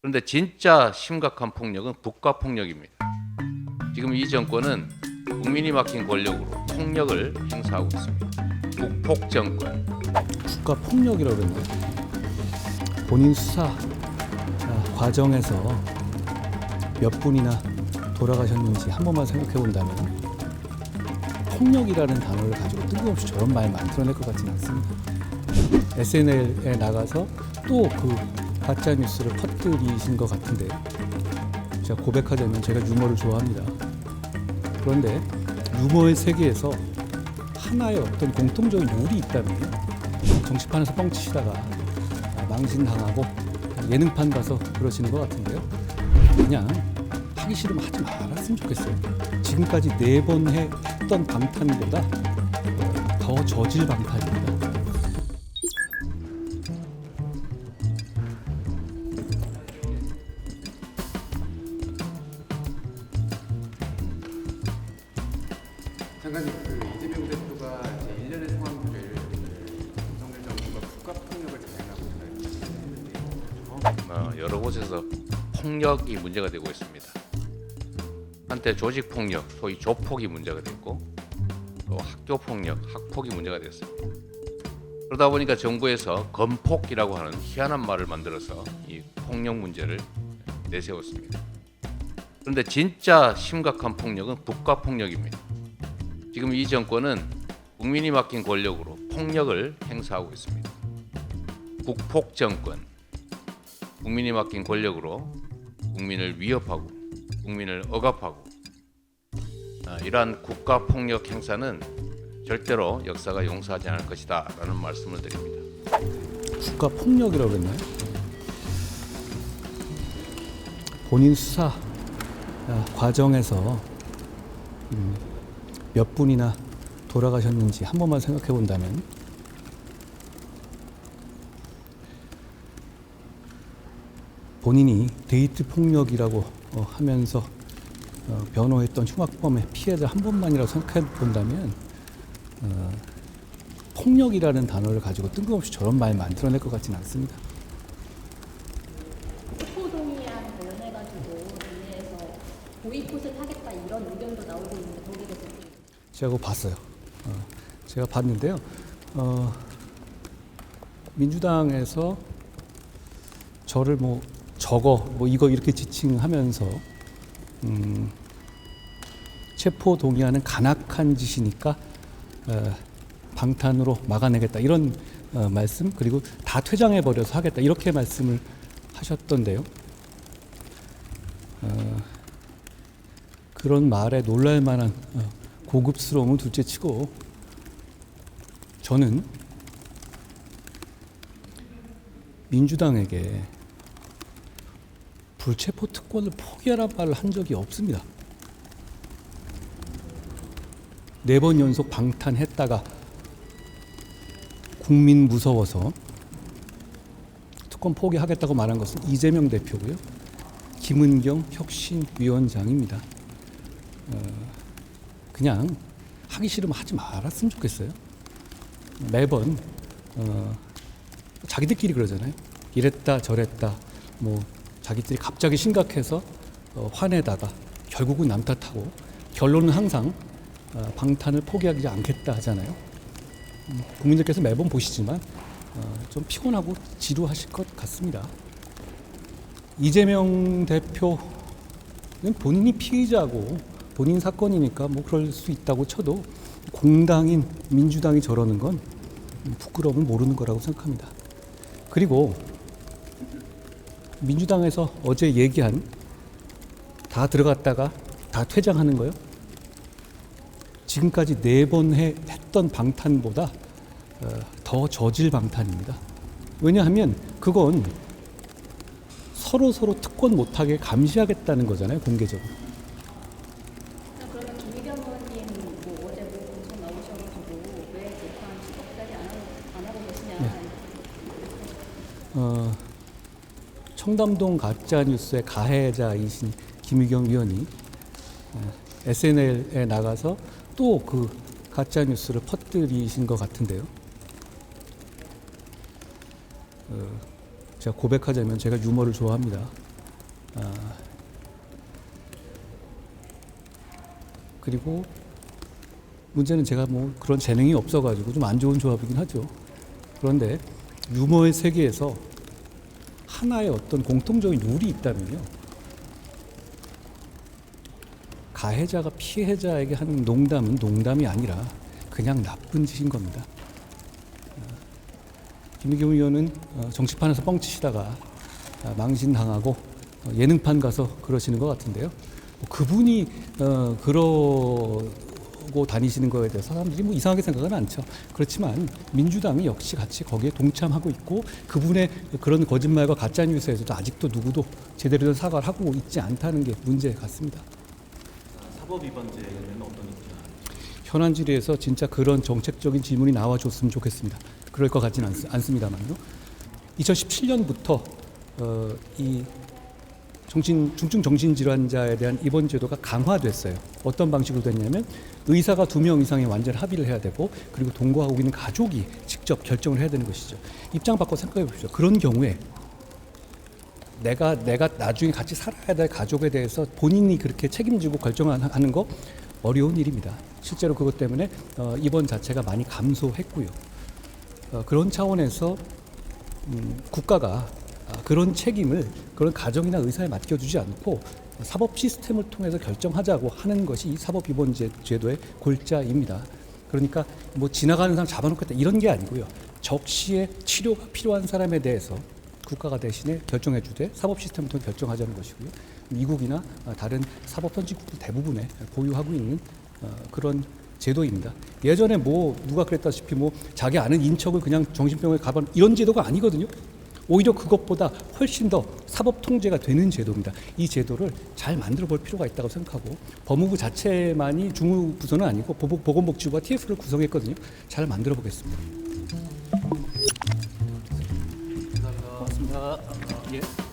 그런데 진짜 심각한 폭력은 국가폭력입니다. 지금 이 정권은 국민이 맡긴 권력으로 폭력을 행사하고 있습니다. 국폭 정권. 국가 폭력이라고 그러는데 본인 수사 과정에서 몇 분이나 돌아가셨는지 한 번만 생각해 본다면 폭력이라는 단어를 가지고 뜬금없이 저런 말 만들어낼 것 같지는 않습니다. SNL에 나가서 또 그 가짜 뉴스를 퍼뜨리신 것 같은데, 제가 고백하자면 제가 유머를 좋아합니다. 그런데 유머의 세계에서 하나의 어떤 공통적인 룰이 있다면 정치판에서 뻥치시다가 망신당하고 예능판 가서 그러시는 것 같은데요. 그냥 하기 싫으면 하지 말았으면 좋겠어요. 지금까지 4번 했던 방탄보다 더 저질 방탄입니다. 장관님, 이재명 대표가 이제 1년의 상황들을 윤석열 정부가 국가폭력을 자행하고 있다는 여러 곳에서 폭력이 문제가 되고 있습니다. 한때 조직폭력, 소위 조폭이 문제가 됐고, 또 학교폭력, 학폭이 문제가 됐습니다. 그러다 보니까 정부에서 건폭이라고 하는 희한한 말을 만들어서 이 폭력 문제를 내세웠습니다. 그런데 진짜 심각한 폭력은 국가폭력입니다. 지금 이 정권은 국민이 맡긴 권력으로 폭력을 행사하고 있습니다. 국폭 정권. 국민이 맡긴 권력으로 국민을 위협하고 국민을 억압하고 이러한 국가폭력 행사는 절대로 역사가 용서하지 않을 것이다 라는 말씀을 드립니다. 국가 폭력이라고 그랬나요? 본인 수사 과정에서 몇 분이나 돌아가셨는지 한 번만 생각해 본다면 본인이 데이트 폭력이라고 하면서 변호했던 흉악범의 피해자 한 번만이라도 생각해 본다면 폭력이라는 단어를 가지고 뜬금없이 저런 말 만들어낼 것 같지는 않습니다. 체포동의안 관련해가지고 국내에서 보이콧을 하겠다 이런 의견도 나오고 있는데 거기에 대해서 제가 그거 봤어요. 제가 봤는데요. 민주당에서 저를 이거 이렇게 지칭하면서 체포 동의안은 간악한 짓이니까 방탄으로 막아내겠다 이런 말씀, 그리고 다 퇴장해 버려서 하겠다 이렇게 말씀을 하셨던데요. 그런 말에 놀랄 만한 고급스러움은 둘째치고 저는 민주당에게 불체포 특권을 포기하라는 말을 한 적이 없습니다. 4번 연속 방탄했다가 국민 무서워서 특권 포기하겠다고 말한 것은 이재명 대표고요. 김은경 혁신위원장입니다. 그냥 하기 싫으면 하지 말았으면 좋겠어요. 매번 자기들끼리 그러잖아요. 이랬다 저랬다 자기들이 갑자기 심각해서 화내다가 결국은 남 탓하고 결론은 항상 방탄을 포기하지 않겠다 하잖아요. 국민들께서 매번 보시지만 좀 피곤하고 지루하실 것 같습니다. 이재명 대표는 본인이 피의자고 본인 사건이니까 그럴 수 있다고 쳐도 공당인 민주당이 저러는 건 부끄러움을 모르는 거라고 생각합니다. 그리고 민주당에서 어제 얘기한 다 들어갔다가 다 퇴장하는 거요. 지금까지 4번 했던 방탄보다 더 저질 방탄입니다. 왜냐하면 그건 서로 특권 못하게 감시하겠다는 거잖아요, 공개적으로. 그러면 김의겸 의원님 어제 방송 나오셔가지고 왜 재판 수법까지 안 하고 계시냐. 청담동 가짜뉴스의 가해자이신 김의겸 의원이 SNL에 나가서 또 그 가짜뉴스를 퍼뜨리신 것 같은데요. 제가 고백하자면 제가 유머를 좋아합니다. 그리고 문제는 제가 뭐 그런 재능이 없어가지고 좀 안 좋은 조합이긴 하죠. 그런데 유머의 세계에서 하나의 어떤 공통적인 룰이 있다면요. 가해자가 피해자에게 하는 농담은 농담이 아니라 그냥 나쁜 짓인 겁니다. 김의겸 의원은 정치판에서 뻥치시다가 망신당하고 예능판 가서 그러시는 것 같은데요. 그분이 그러고 다니시는 거에 대해서 사람들이 뭐 이상하게 생각은 않죠. 그렇지만 민주당이 역시 같이 거기에 동참하고 있고 그분의 그런 거짓말과 가짜 뉴스에서도 아직도 누구도 제대로 된 사과를 하고 있지 않다는 게 문제 같습니다. 사법 위반죄는 어떤 입장? 현안 질의에서 진짜 그런 정책적인 질문이 나와줬으면 좋겠습니다. 그럴 것 같지는 않습니다만요. 2017년부터 이 중증 정신질환자에 대한 입원 제도가 강화됐어요. 어떤 방식으로 됐냐면 의사가 2명 이상의 완전 합의를 해야 되고 그리고 동거하고 있는 가족이 직접 결정을 해야 되는 것이죠. 입장 바꿔 생각해 보십시오. 그런 경우에 내가 나중에 같이 살아야 될 가족에 대해서 본인이 그렇게 책임지고 결정하는 거 어려운 일입니다. 실제로 그것 때문에 입원 자체가 많이 감소했고요. 그런 차원에서 국가가 그런 책임을 그런 가정이나 의사에 맡겨주지 않고 사법 시스템을 통해서 결정하자고 하는 것이 이 사법입원제도의 골자입니다. 그러니까 뭐 지나가는 사람 잡아놓겠다 이런 게 아니고요. 적시에 치료가 필요한 사람에 대해서 국가가 대신에 결정해 주되 사법 시스템을 통해 결정하자는 것이고요. 미국이나 다른 사법 선진국들 대부분에 보유하고 있는 그런 제도입니다. 예전에 뭐 누가 그랬다시피 뭐 자기 아는 인척을 그냥 정신병원에 가봐 이런 제도가 아니거든요. 오히려 그것보다 훨씬 더 사법 통제가 되는 제도입니다. 이 제도를 잘 만들어 볼 필요가 있다고 생각하고 법무부 자체만이 중후부서는 아니고 보건복지부가 TF를 구성했거든요. 잘 만들어 보겠습니다. 감사합니다. 고맙습니다. 예.